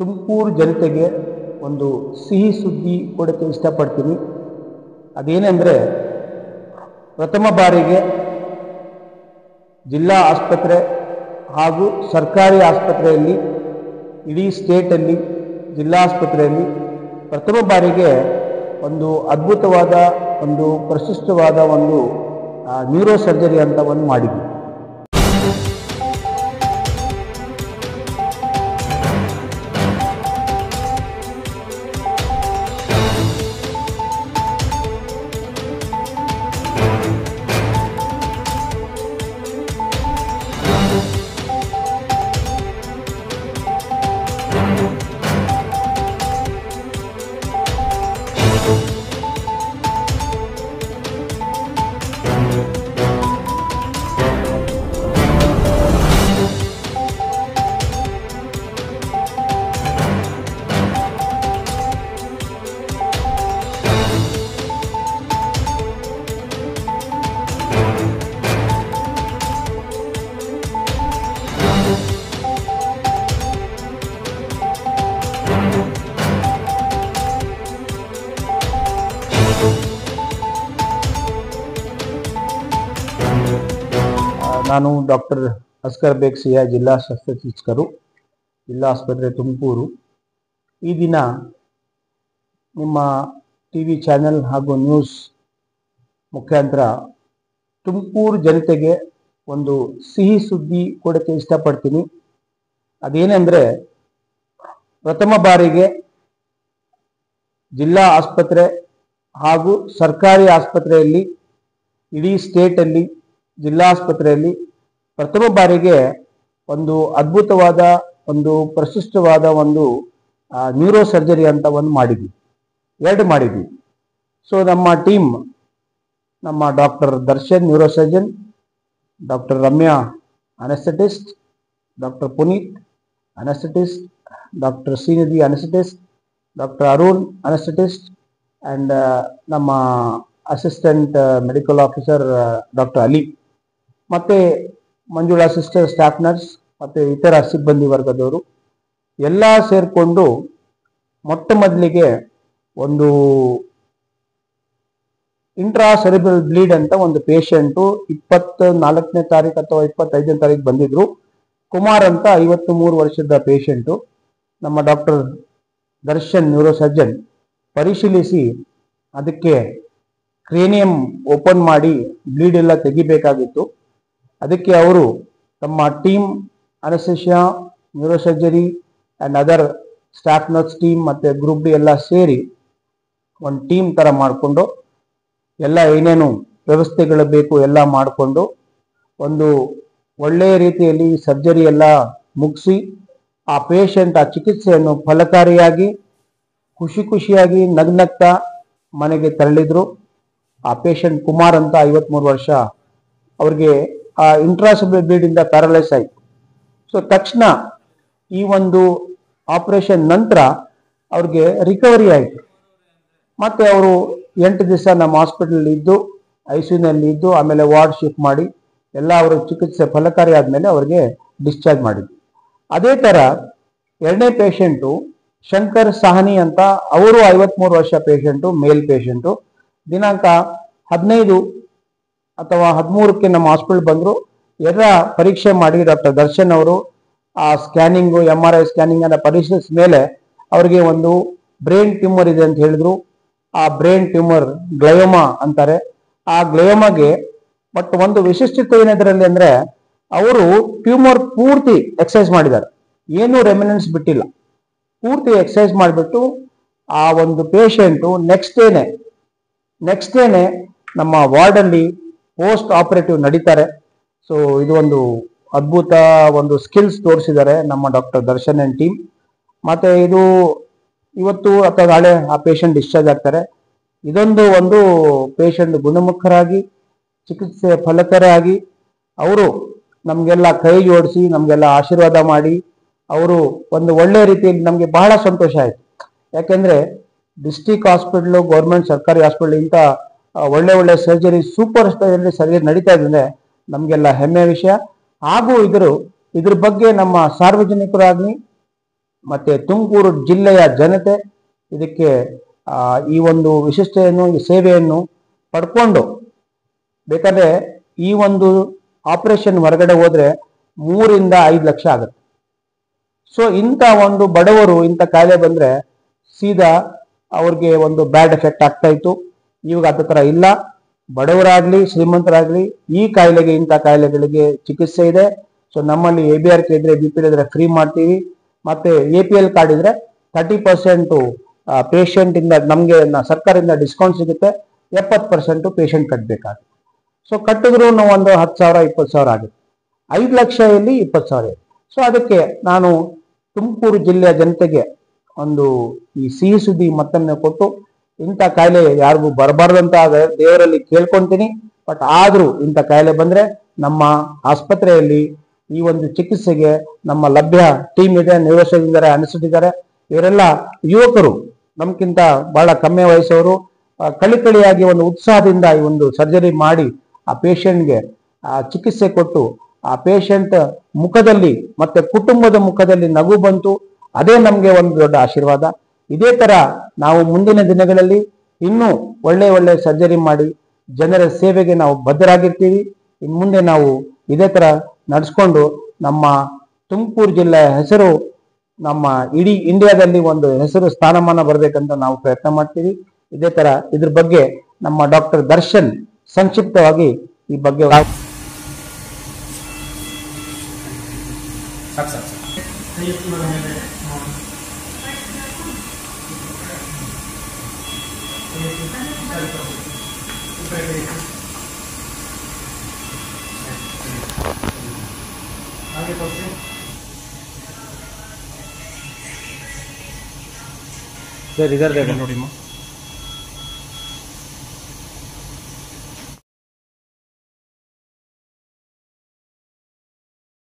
ತುಮಕೂರು ಜನತೆಗೆ ಒಂದು ಸಿಹಿ ಸುದ್ದಿ ಕೊಡೋಕ್ಕೆ ಇಷ್ಟಪಡ್ತೀನಿ. ಅದೇನೆಂದರೆ, ಪ್ರಥಮ ಬಾರಿಗೆ ಜಿಲ್ಲಾ ಆಸ್ಪತ್ರೆ ಹಾಗೂ ಸರ್ಕಾರಿ ಆಸ್ಪತ್ರೆಯಲ್ಲಿ, ಇಡೀ ಸ್ಟೇಟಲ್ಲಿ ಜಿಲ್ಲಾ ಆಸ್ಪತ್ರೆಯಲ್ಲಿ ಪ್ರಥಮ ಬಾರಿಗೆ ಒಂದು ಅದ್ಭುತವಾದ ಒಂದು ಪ್ರಶಸ್ತವಾದ ಒಂದು ನ್ಯೂರೋ ಸರ್ಜರಿ ಅಂತ ಒಂದು ಮಾಡಿದ್ವಿ. ನಾನು ಡಾಕ್ಟರ್ ಅಸ್ಕರ್ ಬೇಗ್ ಸಿಯಾ, ಜಿಲ್ಲಾ ಶಸ್ತ್ರಚಿಕಿತ್ಸಕರು, ಜಿಲ್ಲಾ ಆಸ್ಪತ್ರೆ ತುಮಕೂರು. ಈ ದಿನ ನಿಮ್ಮ TV ಚಾನೆಲ್ ಹಾಗೂ ನ್ಯೂಸ್ ಮುಖಾಂತರ ತುಮಕೂರು ಜನತೆಗೆ ಒಂದು ಸಿಹಿ ಸುದ್ದಿ ಕೊಡೋಕ್ಕೆ ಇಷ್ಟಪಡ್ತೀನಿ. ಅದೇನೆಂದರೆ, ಪ್ರಥಮ ಬಾರಿಗೆ ಜಿಲ್ಲಾ ಆಸ್ಪತ್ರೆ ಹಾಗೂ ಸರ್ಕಾರಿ ಆಸ್ಪತ್ರೆಯಲ್ಲಿ, ಇಡೀ ಸ್ಟೇಟಲ್ಲಿ ಜಿಲ್ಲಾ ಆಸ್ಪತ್ರೆಯಲ್ಲಿ ಪ್ರಥಮ ಬಾರಿಗೆ ಒಂದು ಅದ್ಭುತವಾದ ಒಂದು ಪ್ರಶಸ್ತವಾದ ಒಂದು ನ್ಯೂರೋ ಸರ್ಜರಿ ಅಂತ ಒಂದು ಮಾಡಿದ್ವಿ, 2 ಮಾಡಿದ್ವಿ. ಸೊ ನಮ್ಮ ಟೀಮ್, ನಮ್ಮ doctor Darshan neuro surgeon, doctor Ramya anaesthetist, doctor Puneeth anaesthetist, doctor Srinidhi anaesthetist, doctor Arun anaesthetist, and ನಮ್ಮ assistant medical officer doctor Ali, ಮತ್ತು ಮಂಜುಳಾ ಸಿಸ್ಟರ್, ಸ್ಟಾಫ್ ನರ್ಸ್, ಮತ್ತು ಇತರ ಸಿಬ್ಬಂದಿ ವರ್ಗದವರು ಎಲ್ಲ ಸೇರಿಕೊಂಡು ಮೊಟ್ಟ ಮೊದಲಿಗೆ ಒಂದು ಇಂಟ್ರಾ ಸೆರೆಬ್ರಲ್ ಬ್ಲೀಡ್ ಅಂತ ಒಂದು ಪೇಷಂಟು 24ನೇ ತಾರೀಕು ಅಥವಾ 25ನೇ ತಾರೀಕು ಬಂದಿದ್ರು. ಕುಮಾರ್ ಅಂತ 53 ವರ್ಷದ ಪೇಷಂಟು. ನಮ್ಮ ಡಾಕ್ಟರ್ ದರ್ಶನ್ ನ್ಯೂರೋ ಸರ್ಜನ್ ಪರಿಶೀಲಿಸಿ ಅದಕ್ಕೆ ಕ್ರೇನಿಯಂ ಓಪನ್ ಮಾಡಿ ಬ್ಲೀಡ್ ಎಲ್ಲ ತೆಗಿಬೇಕಾಗಿತ್ತು. ಅದಕ್ಕೆ ಅವರು ತಮ್ಮ team, anaesthesia, neuro surgery and other staff nurse team ಮತ್ತು ಗ್ರೂಪ್ ಡಿ ಎಲ್ಲ ಸೇರಿ ಒಂದು ಟೀಮ್ ಥರ ಮಾಡಿಕೊಂಡು ಎಲ್ಲ ಏನೇನು ವ್ಯವಸ್ಥೆಗಳು ಬೇಕು ಎಲ್ಲ ಮಾಡಿಕೊಂಡು ಒಂದು ಒಳ್ಳೆಯ ರೀತಿಯಲ್ಲಿ ಸರ್ಜರಿ ಎಲ್ಲ ಮುಗಿಸಿ ಆ ಪೇಷಂಟ್ ಆ ಚಿಕಿತ್ಸೆಯನ್ನು ಫಲಕಾರಿಯಾಗಿ ಖುಷಿಯಾಗಿ ನಗ್ನಗ್ತಾ ಮನೆಗೆ ತೆರಳಿದ್ರು. ಆ ಪೇಷಂಟ್ ಕುಮಾರ್ ಅಂತ 53 ವರ್ಷ, ಅವ್ರಿಗೆ ಆ ಇಂಟ್ರಾಸೆಬ್ರಲ್ ಬ್ಲೀಡಿಂದ ಪ್ಯಾರಲೈಸ್ ಆಯಿತು. ಸೊ ತಕ್ಷಣ ಈ ಒಂದು ಆಪರೇಷನ್ ನಂತರ ಅವ್ರಿಗೆ ರಿಕವರಿ ಆಯಿತು. ಮತ್ತು ಅವರು 8 ದಿವಸ ನಮ್ಮ ಹಾಸ್ಪಿಟಲ್ ಇದ್ದು, ICUನಲ್ಲಿ ಇದ್ದು, ಆಮೇಲೆ ವಾರ್ಡ್ ಶಿಫ್ಟ್ ಮಾಡಿ ಎಲ್ಲ ಅವರ ಚಿಕಿತ್ಸೆ ಫಲಕಾರಿ ಆದಮೇಲೆ ಅವ್ರಿಗೆ ಡಿಸ್ಚಾರ್ಜ್ ಮಾಡಿದ್ವಿ. ಅದೇ ಥರ 2ನೇ ಪೇಷಂಟು ಶಂಕರ್ ಸಾಹನಿ ಅಂತ, ಅವರು 53 ವರ್ಷ ಪೇಷಂಟು, ಮೇಲ್ ಪೇಷಂಟು. ದಿನಾಂಕ 15 ಅಥವಾ 13ಕ್ಕೆ ನಮ್ಮ ಹಾಸ್ಪಿಟಲ್ ಬಂದರು. ಎಲ್ಲ ಪರೀಕ್ಷೆ ಮಾಡಿ ಡಾಕ್ಟರ್ ದರ್ಶನ್ ಅವರು ಆ ಸ್ಕ್ಯಾನಿಂಗು, MRI ಸ್ಕ್ಯಾನಿಂಗ್ ಅನ್ನು ಪರಿಶೀಲಿಸಿದ ಮೇಲೆ ಅವ್ರಿಗೆ ಒಂದು ಬ್ರೈನ್ ಟ್ಯೂಮರ್ ಇದೆ ಅಂತ ಹೇಳಿದ್ರು. ಆ ಬ್ರೈನ್ ಟ್ಯೂಮರ್ ಗ್ಲಯೋಮಾ ಅಂತಾರೆ. ಆ ಗ್ಲಯೋಮಾಗೆ ಬಟ್ ಒಂದು ವಿಶಿಷ್ಟತೆ ಏನಿದ್ರಲ್ಲಿ ಅಂದರೆ, ಅವರು ಟ್ಯೂಮರ್ ಪೂರ್ತಿ ಎಕ್ಸೈಸ್ ಮಾಡಿದ್ದಾರೆ, ಏನೂ ರೆಮಿನೆನ್ಸ್ ಬಿಟ್ಟಿಲ್ಲ. ಪೂರ್ತಿ ಎಕ್ಸೈಸ್ ಮಾಡಿಬಿಟ್ಟು ಆ ಒಂದು ಪೇಷಂಟು ನೆಕ್ಸ್ಟ್ ಡೇನೆ ನಮ್ಮ ವಾರ್ಡಲ್ಲಿ ಪೋಸ್ಟ್ ಆಪರೇಟಿವ್ ನಡೀತಾರೆ. ಸೊ ಇದು ಒಂದು ಅದ್ಭುತ ಒಂದು ಸ್ಕಿಲ್ಸ್ ತೋರಿಸಿದ್ದಾರೆ ನಮ್ಮ ಡಾಕ್ಟರ್ ದರ್ಶನ್ ಆ್ಯಂಡ್ ಟೀಮ್. ಮತ್ತು ಇದು ಇವತ್ತು ಅಥವಾ ನಾಳೆ ಆ ಪೇಷಂಟ್ ಡಿಸ್ಚಾರ್ಜ್ ಆಗ್ತಾರೆ. ಇದೊಂದು ಒಂದು ಪೇಷಂಟ್ ಗುಣಮುಖರಾಗಿ ಚಿಕಿತ್ಸೆ ಫಲಕರಾಗಿ ಅವರು ನಮಗೆಲ್ಲ ಕೈ ಜೋಡಿಸಿ ನಮಗೆಲ್ಲ ಆಶೀರ್ವಾದ ಮಾಡಿ ಅವರು ಒಂದು ಒಳ್ಳೆಯ ರೀತಿಯಲ್ಲಿ ನಮಗೆ ಬಹಳ ಸಂತೋಷ ಆಯಿತು. ಯಾಕೆಂದರೆ ಡಿಸ್ಟ್ರಿಕ್ಟ್ ಹಾಸ್ಪಿಟ್ಲು, ಗೌರ್ಮೆಂಟ್ ಸರ್ಕಾರಿ ಹಾಸ್ಪಿಟ್ಲ್ ಇಂಥ ಒಳ್ಳೆ ಸರ್ಜರಿ, ಸೂಪರ್ ಸ್ಪೆಷಾಲಿಟಿ ಸರ್ಜರಿ ನಡೀತಾ ಇದೆ, ನಮಗೆಲ್ಲ ಹೆಮ್ಮೆಯ ವಿಷಯ. ಹಾಗೂ ಇದ್ರ ಬಗ್ಗೆ ನಮ್ಮ ಸಾರ್ವಜನಿಕರಾಗಲಿ ಮತ್ತೆ ತುಮಕೂರು ಜಿಲ್ಲೆಯ ಜನತೆ ಇದಕ್ಕೆ ಈ ಒಂದು ವಿಶಿಷ್ಟತೆಯನ್ನು, ಈ ಸೇವೆಯನ್ನು ಪಡ್ಕೊಂಡು, ಬೇಕಾದ್ರೆ ಈ ಒಂದು ಆಪರೇಷನ್ ಹೊರಗಡೆ ಹೋದ್ರೆ 3-5 ಲಕ್ಷ ಆಗುತ್ತೆ. ಸೊ ಇಂಥ ಒಂದು ಬಡವರು ಇಂಥ ಕಾಯಿಲೆ ಬಂದ್ರೆ ಸೀದಾ ಅವ್ರಿಗೆ ಒಂದು ಬ್ಯಾಡ್ ಎಫೆಕ್ಟ್ ಆಗ್ತಾ ಇತ್ತು. ಇವಾಗ ಅದ ಥರ ಇಲ್ಲ. ಬಡವರಾಗ್ಲಿ ಶ್ರೀಮಂತರಾಗ್ಲಿ ಈ ಕಾಯಿಲೆಗೆ, ಇಂಥ ಕಾಯಿಲೆಗಳಿಗೆ ಚಿಕಿತ್ಸೆ ಇದೆ. ಸೊ ನಮ್ಮಲ್ಲಿ ABRK ಇದ್ರೆ, BPL ಇದ್ರೆ ಫ್ರೀ ಮಾಡ್ತೀವಿ. ಮತ್ತೆ APL ಕಾರ್ಡ್ ಇದ್ರೆ 30% ಪೇಷಂಟ್ ಇಂದ ನಮಗೆ ಸರ್ಕಾರದಿಂದ ಡಿಸ್ಕೌಂಟ್ ಸಿಗುತ್ತೆ. 70% ಪೇಷಂಟ್ ಕಟ್ಟಬೇಕಾಗುತ್ತೆ. ಸೊ ಕಟ್ಟಿದ್ರು ಒಂದು 10,000 20,000 ಆಗುತ್ತೆ. 5 ಲಕ್ಷದಲ್ಲಿ 20,000. ಸೊ ಅದಕ್ಕೆ ನಾನು ತುಮಕೂರು ಜಿಲ್ಲೆಯ ಜನತೆಗೆ ಒಂದು ಈ ಸಿಹಿ ಸುದ್ದಿ ಮತ್ತೊಮ್ಮೆ ಕೊಟ್ಟು, ಇಂಥ ಕಾಯಿಲೆ ಯಾರಿಗೂ ಬರಬಾರ್ದಂತ ದೇವರಲ್ಲಿ ಕೇಳ್ಕೊಂತೀನಿ. ಬಟ್ ಆದ್ರೂ ಇಂಥ ಕಾಯಿಲೆ ಬಂದ್ರೆ ನಮ್ಮ ಆಸ್ಪತ್ರೆಯಲ್ಲಿ ಈ ಒಂದು ಚಿಕಿತ್ಸೆಗೆ ನಮ್ಮ ಲಭ್ಯ ಟೀಮ್ ಇದೆ. ನ್ಯೂರೋಸರ್ಜನ್ ಇದ್ದಾರೆ, ಅನಸ್ಟೆಟಿಸ್ಟ್ ಇದ್ದಾರೆ. ಇವರೆಲ್ಲ ಯುವಕರು, ನಮ್ಗಿಂತ ಬಹಳ ಕಮ್ಮಿ ವಯಸ್ಸವರು, ಕಳಿಕಳಿಯಾಗಿ ಒಂದು ಉತ್ಸಾಹದಿಂದ ಈ ಒಂದು ಸರ್ಜರಿ ಮಾಡಿ ಆ ಪೇಷಂಟ್ಗೆ ಚಿಕಿತ್ಸೆ ಕೊಟ್ಟು, ಆ ಪೇಷಂಟ್ ಮುಖದಲ್ಲಿ ಮತ್ತೆ ಕುಟುಂಬದ ಮುಖದಲ್ಲಿ ನಗು ಬಂತು. ಅದೇ ನಮಗೆ ಒಂದು ದೊಡ್ಡ ಆಶೀರ್ವಾದ. ಇದೇ ತರ ನಾವು ಮುಂದಿನ ದಿನಗಳಲ್ಲಿ ಇನ್ನೂ ಒಳ್ಳೆ ಒಳ್ಳೆ ಸರ್ಜರಿ ಮಾಡಿ ಜನರ ಸೇವೆಗೆ ನಾವು ಬದ್ಧರಾಗಿರ್ತೀವಿ. ಇನ್ನು ಮುಂದೆ ನಾವು ಇದೇ ತರ ನಡೆಸ್ಕೊಂಡು ನಮ್ಮ ತುಮಕೂರು ಜಿಲ್ಲೆಯ ಹೆಸರು ನಮ್ಮ ಇಡೀ ಇಂಡಿಯಾದಲ್ಲಿ ಒಂದು ಹೆಸರು ಸ್ಥಾನಮಾನ ಬರಬೇಕಂತ ನಾವು ಪ್ರಯತ್ನ ಮಾಡ್ತೀವಿ. ಇದೇ ತರ ಇದ್ರ ಬಗ್ಗೆ ನಮ್ಮ ಡಾಕ್ಟರ್ ದರ್ಶನ್ ಸಂಕ್ಷಿಪ್ತವಾಗಿ ಈ ಬಗ್ಗೆ सर इधर देखो।